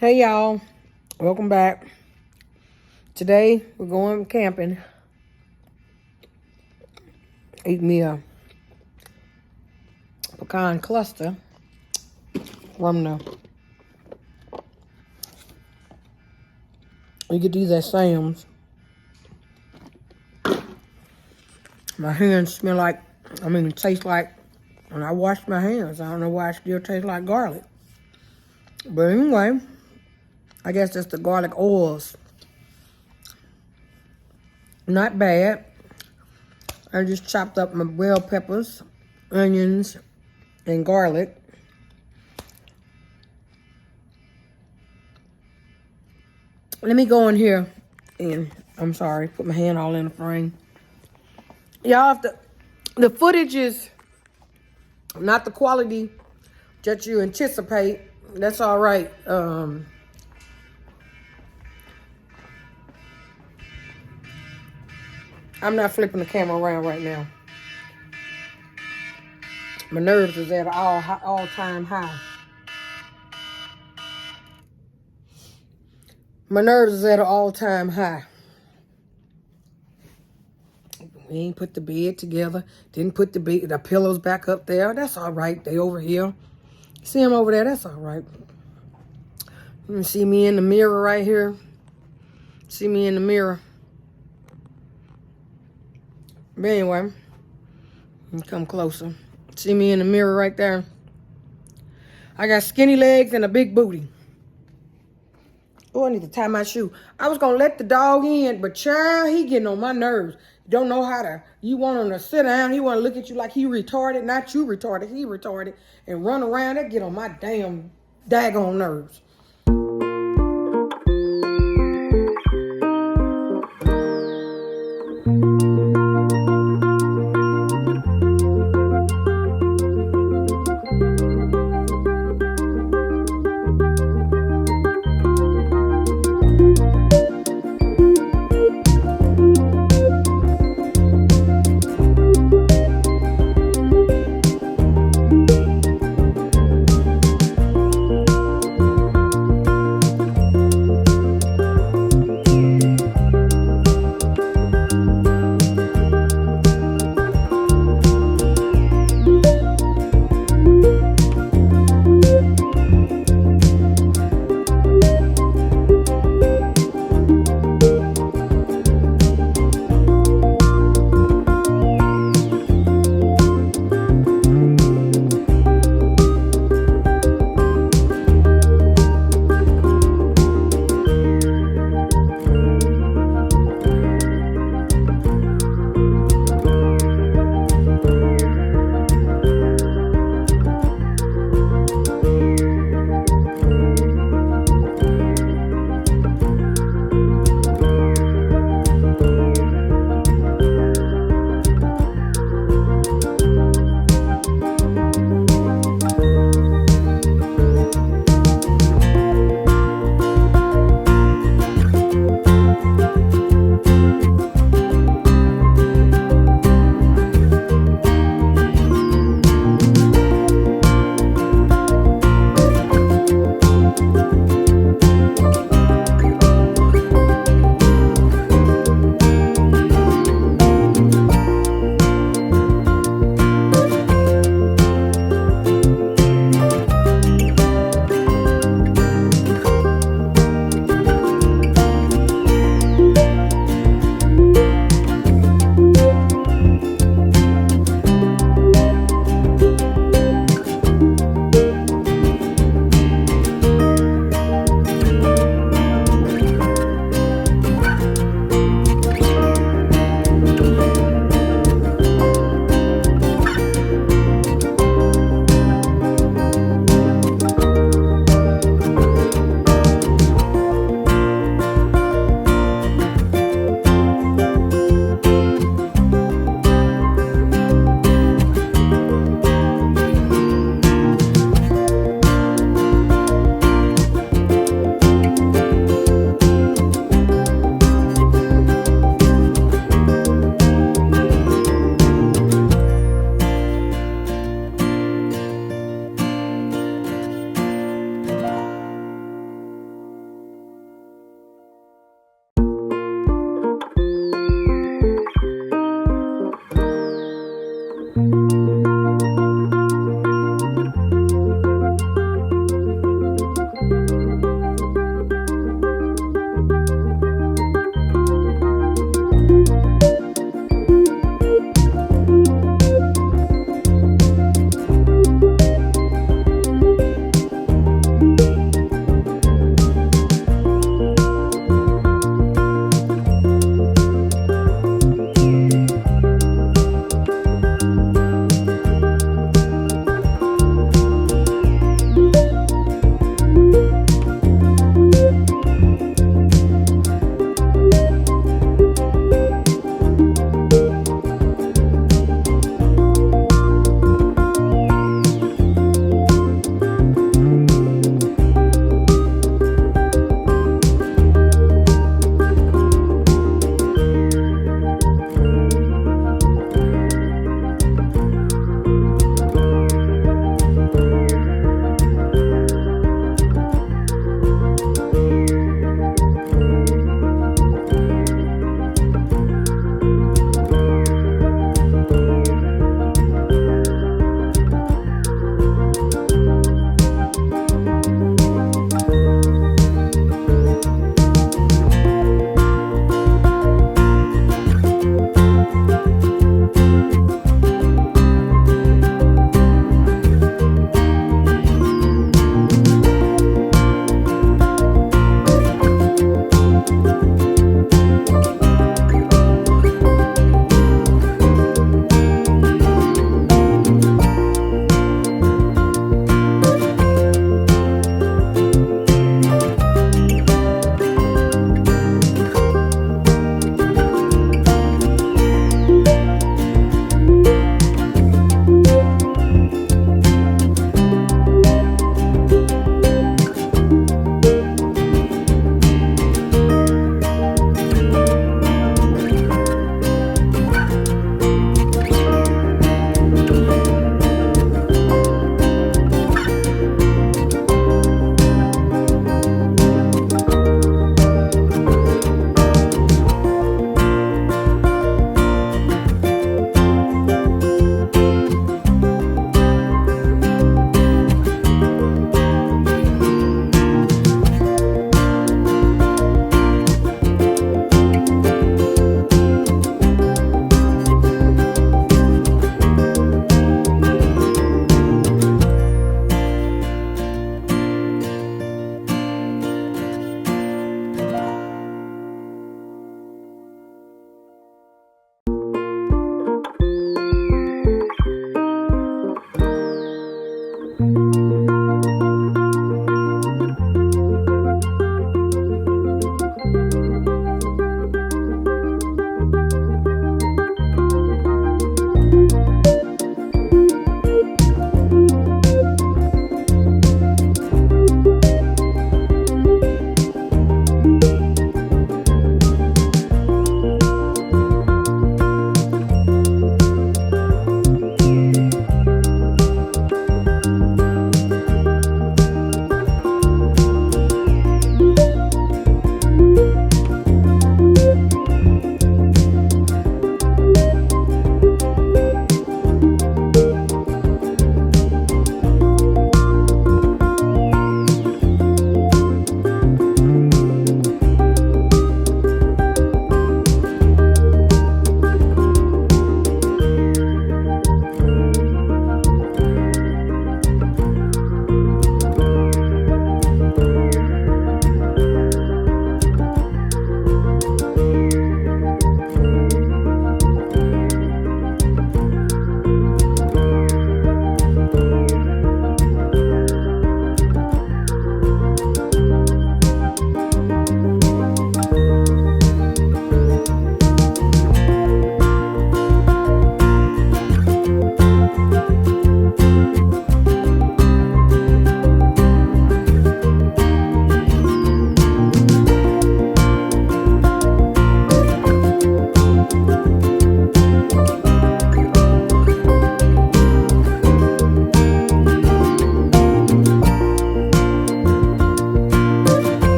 Hey y'all, welcome back. Today we're going camping. Eat me a pecan cluster from you get these at Sam's. My hands smell like, taste like, when I wash my hands, I don't know why it still tastes like garlic. But anyway, I guess that's the garlic oils. Not bad. I just chopped up my bell peppers, onions, and garlic. Let me go in here and, I'm sorry, put my hand all in the frame. Y'all, if the footage is not the quality that you anticipate, that's all right. I'm not flipping the camera around right now. My nerves is at an all-time high. My nerves is at an all-time high. We ain't put the bed together. Didn't put the pillows back up there. That's all right. They over here. See them over there? That's all right. You can see me in the mirror right here. See me in the mirror. But anyway, let me come closer. See me in the mirror right there. I got skinny legs and a big booty. Oh, I need to tie my shoe. I was going to let the dog in, but child, he getting on my nerves. Don't know how to, you want him to sit down. He want to look at you like he retarded. Not you retarded, he retarded. And run around. That get on my damn daggone nerves.